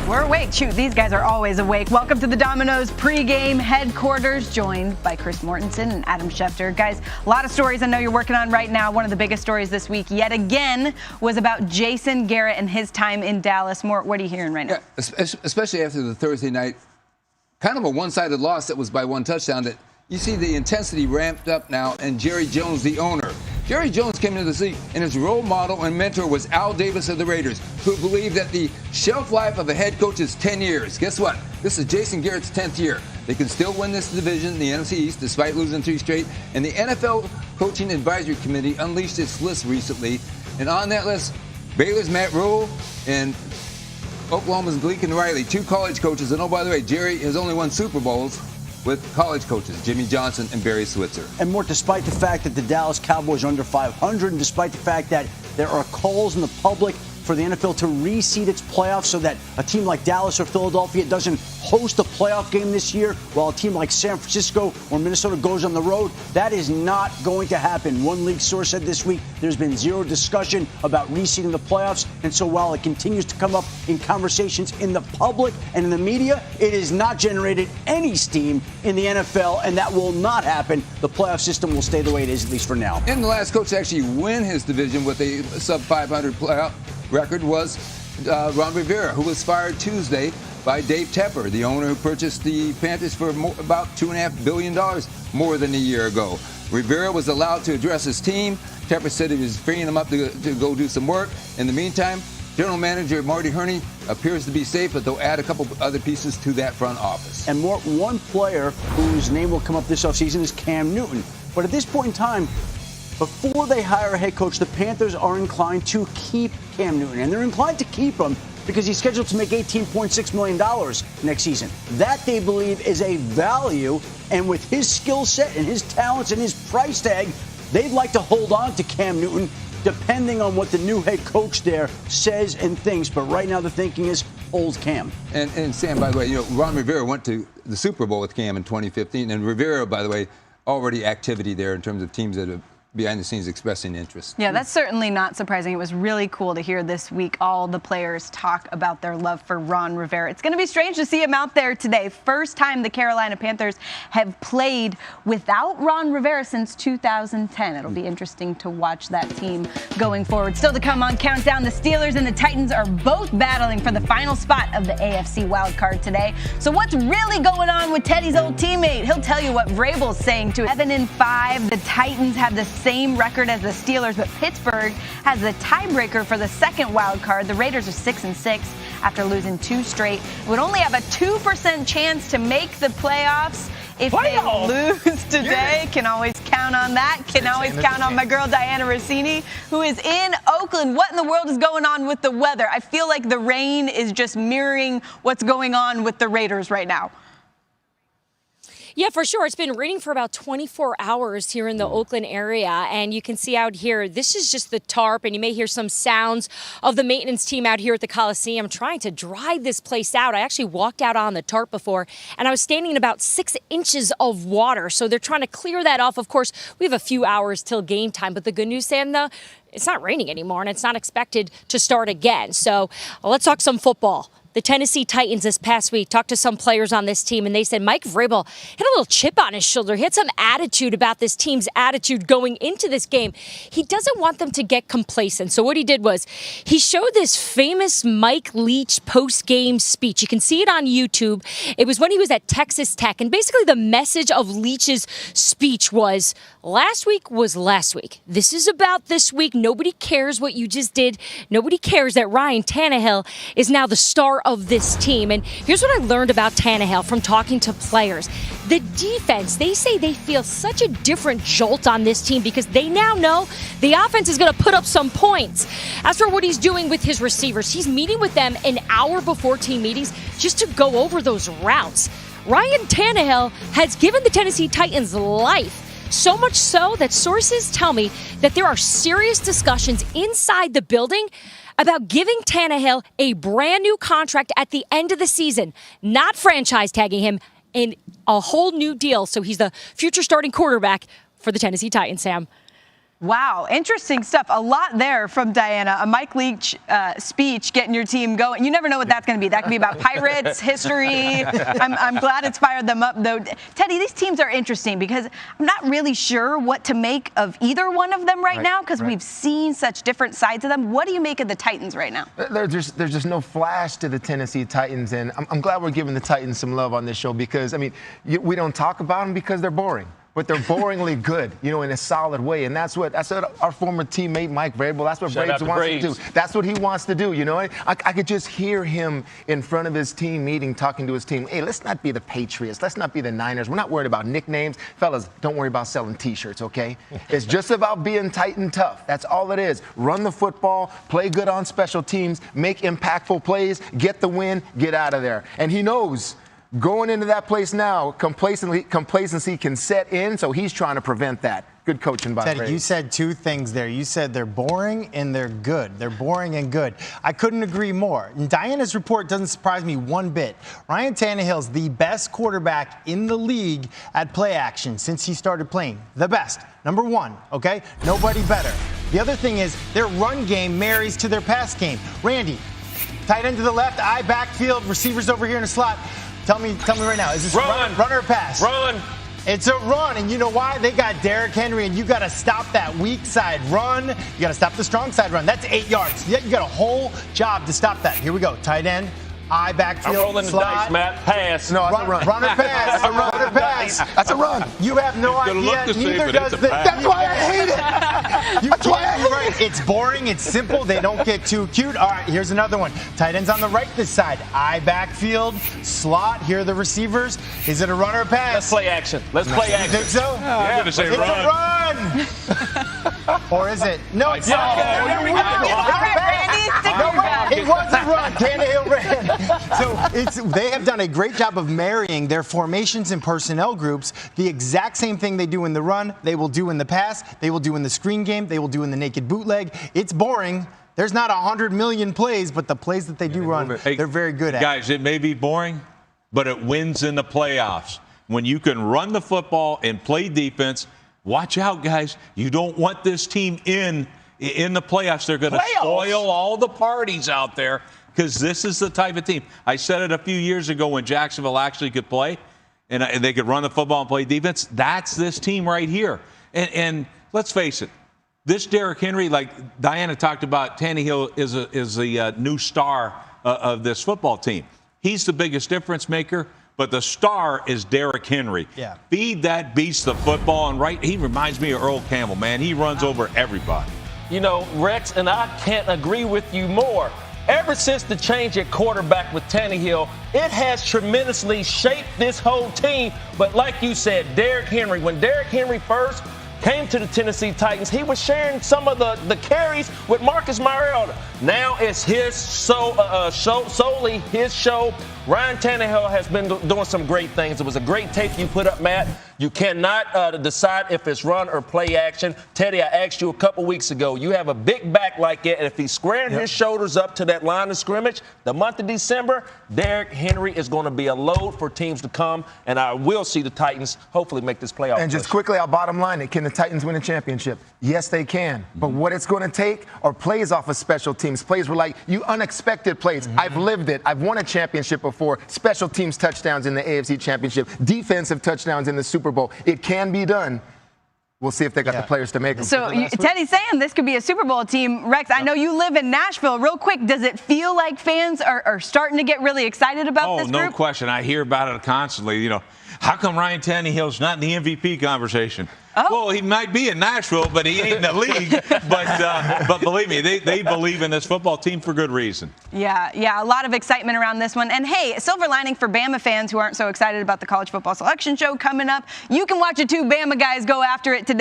We're awake. Shoot, these guys are always awake. Welcome to the Domino's pregame headquarters, joined by Chris Mortensen and Adam Schefter. Guys, a lot of stories I know you're working on right now. One of the biggest stories this week, yet again, was about Jason Garrett and his time in Dallas. Mort, what are you hearing right now? Yeah, especially after the Thursday night, kind of a one-sided loss that was by one touchdown, that you see the intensity ramped up now, and Jerry Jones, the owner. Jerry Jones came into the league, and his role model and mentor was Al Davis of the Raiders, who believed that the shelf life of a head coach is 10 years. Guess what? This is Jason Garrett's 10th year. They can still win this division, the NFC East, despite losing 3 straight. And the NFL Coaching Advisory Committee unleashed its list recently. And on that list, Baylor's Matt Rule and Oklahoma's Lincoln Riley, 2 college coaches. And oh, by the way, Jerry has only won Super Bowls with college coaches, Jimmy Johnson and Barry Switzer. And more, despite the fact that the Dallas Cowboys are under 500, and despite the fact that there are calls in the public for the NFL to reseed its playoffs so that a team like Dallas or Philadelphia doesn't host a playoff game this year, while a team like San Francisco or Minnesota goes on the road, that is not going to happen. One league source said this week there's been zero discussion about reseeding the playoffs, and so while it continues to come up in conversations in the public and in the media, it has not generated any steam in the NFL, and that will not happen. The playoff system will stay the way it is, at least for now. And the last coach to actually win his division with a sub-500 playoff record was Ron Rivera, who was fired Tuesday by Dave Tepper, the owner who purchased the Panthers for about $2.5 billion more than a year ago. Rivera was allowed to address his team. Tepper said he was freeing him up to go do some work. In the meantime, General Manager Marty Herney appears to be safe, but they'll add a couple other pieces to that front office. And more, one player whose name will come up this offseason is Cam Newton. But at this point in time, before they hire a head coach, the Panthers are inclined to keep Cam Newton. And they're inclined to keep him because he's scheduled to make $18.6 million next season. That, they believe, is a value. And with his skill set and his talents and his price tag, they'd like to hold on to Cam Newton, depending on what the new head coach there says and thinks. But right now the thinking is old Cam. And Sam, by the way, Ron Rivera went to the Super Bowl with Cam in 2015. And Rivera, by the way, already activity there in terms of teams that have behind the scenes expressing interest. Yeah, that's certainly not surprising. It was really cool to hear this week all the players talk about their love for Ron Rivera. It's going to be strange to see him out there today. First time the Carolina Panthers have played without Ron Rivera since 2010. It'll be interesting to watch that team going forward. Still to come on Countdown, the Steelers and the Titans are both battling for the final spot of the AFC wildcard today. So what's really going on with Teddy's old teammate? He'll tell you what Vrabel's saying to 7-5. The Titans have the same record as the Steelers, but Pittsburgh has the tiebreaker for the second wild card. The Raiders are 6-6 after losing 2 straight. Would only have a 2% chance to make the playoffs if they lose today. Yes. Can always count on that. Can always count on my girl Diana Rossini, who is in Oakland. What in the world is going on with the weather? I feel like the rain is just mirroring what's going on with the Raiders right now. Yeah, for sure. It's been raining for about 24 hours here in the Oakland area. And you can see out here, this is just the tarp. And you may hear some sounds of the maintenance team out here at the Coliseum trying to dry this place out. I actually walked out on the tarp before, and I was standing in about 6 inches of water. So they're trying to clear that off. Of course, we have a few hours till game time. But the good news, Sam, though, it's not raining anymore, and it's not expected to start again. So let's talk some football. The Tennessee Titans this past week talked to some players on this team, and they said Mike Vrabel had a little chip on his shoulder. He had some attitude about this team's attitude going into this game. He doesn't want them to get complacent. So what he did was he showed this famous Mike Leach post-game speech. You can see it on YouTube. It was when he was at Texas Tech, and basically the message of Leach's speech was, last week was last week. This is about this week. Nobody cares what you just did. Nobody cares that Ryan Tannehill is now the star of this team. And here's what I learned about Tannehill from talking to players. The defense, they say they feel such a different jolt on this team because they now know the offense is going to put up some points. As for what he's doing with his receivers, he's meeting with them an hour before team meetings just to go over those routes. Ryan Tannehill has given the Tennessee Titans life. So much so that sources tell me that there are serious discussions inside the building about giving Tannehill a brand new contract at the end of the season, not franchise tagging him, in a whole new deal. So he's the future starting quarterback for the Tennessee Titans, Sam. Wow, interesting stuff. A lot there from Diana. A Mike Leach speech getting your team going. You never know what that's going to be. That could be about Pirates, history. I'm glad it's fired them up, though. Teddy, these teams are interesting because I'm not really sure what to make of either one of them right now because we've seen such different sides of them. What do you make of the Titans right now? There's just no flash to the Tennessee Titans, and I'm glad we're giving the Titans some love on this show because, I mean, we don't talk about them because they're boring. But they're boringly good, in a solid way. And that's what our former teammate, Mike Vrabel, that's what Braves wants to do. That's what he wants to do, I could just hear him in front of his team meeting, talking to his team. Hey, let's not be the Patriots. Let's not be the Niners. We're not worried about nicknames. Fellas, don't worry about selling T-shirts, okay? It's just about being tight and tough. That's all it is. Run the football, play good on special teams, make impactful plays, get the win, get out of there. And he knows going into that place now, complacency can set in, so he's trying to prevent that. Good coaching by Teddy, Braves. you said two things there. You said they're boring and they're good. They're boring and good. I couldn't agree more. And Diana's report doesn't surprise me one bit. Ryan Tannehill's the best quarterback in the league at play action since he started playing. The best. Number one, okay? Nobody better. The other thing is their run game marries to their pass game. Randy, tight end to the left, eye backfield, receivers over here in the slot. Tell me right now, is this run or pass? Run. It's a run, and you know why? They got Derrick Henry, and you got to stop that weak side run. You got to stop the strong side run. That's 8 yards. You got a whole job to stop that. Here we go. Tight end, eye backfield, I'm rolling the dice, Matt. Pass. No, that's a run. Run or pass. Run or pass. That's a run. You have no idea. Neither does the. That's why I hate it. That's why I hate it. It's boring. It's simple. They don't get too cute. All right, here's another one. Tight ends on the right this side. Eye backfield, slot. Here are the receivers. Is it a run or a pass? Let's play action. Let's play action. You think so? I'm going to say It's run. a run. Or is it? No, it's not. Here we go. All right, Randy, stick No, your ground. it was a run. Tannehill ran. So they have done a great job of marrying their formations and personnel groups. The exact same thing they do in the run, they will do in the pass, they will do in the screen game, they will do in the naked bootleg. It's boring. There's not 100 million plays, but the plays that they do run, they're very good at. Guys, it may be boring, but it wins in the playoffs. When you can run the football and play defense, watch out, guys. You don't want this team in the playoffs. They're going to spoil all the parties out there because this is the type of team. I said it a few years ago when Jacksonville actually could play and they could run the football and play defense. That's this team right here. And let's face it, this Derrick Henry, like Diana talked about, Tannehill is the new star of this football team. He's the biggest difference maker, but the star is Derrick Henry. Yeah. Feed that beast the football, and he reminds me of Earl Campbell, man. He runs over everybody. Rex, and I can't agree with you more. Ever since the change at quarterback with Tannehill, it has tremendously shaped this whole team. But like you said, Derrick Henry, when Derrick Henry first came to the Tennessee Titans, he was sharing some of the carries with Marcus Mariota. Now it's his solely his show. Ryan Tannehill has been doing some great things. It was a great tape you put up, Matt. You cannot decide if it's run or play action. Teddy, I asked you a couple weeks ago, you have a big back like that, and if he's squaring his shoulders up to that line of scrimmage, the month of December, Derrick Henry is going to be a load for teams to come, and I will see the Titans hopefully make this playoff. And just quickly, I'll bottom line it. Can the Titans win a championship? Yes, they can. But what it's going to take are plays off of special teams. Plays were like unexpected plays. I've lived it. I've won a championship before. Special teams touchdowns in the AFC Championship. Defensive touchdowns in the Super Bowl. It can be done. We'll see if they got the players to make them. So Teddy's saying this could be a Super Bowl team. Rex, I know you live in Nashville. Real quick, does it feel like fans are starting to get really excited about this group? Oh, no question. I hear about it constantly. How come Ryan Tannehill's not in the MVP conversation? Oh. Well, he might be in Nashville, but he ain't in the league. But believe me, they believe in this football team for good reason. Yeah, a lot of excitement around this one. And hey, silver lining for Bama fans who aren't so excited about the college football selection show coming up. You can watch the two Bama guys go after it today.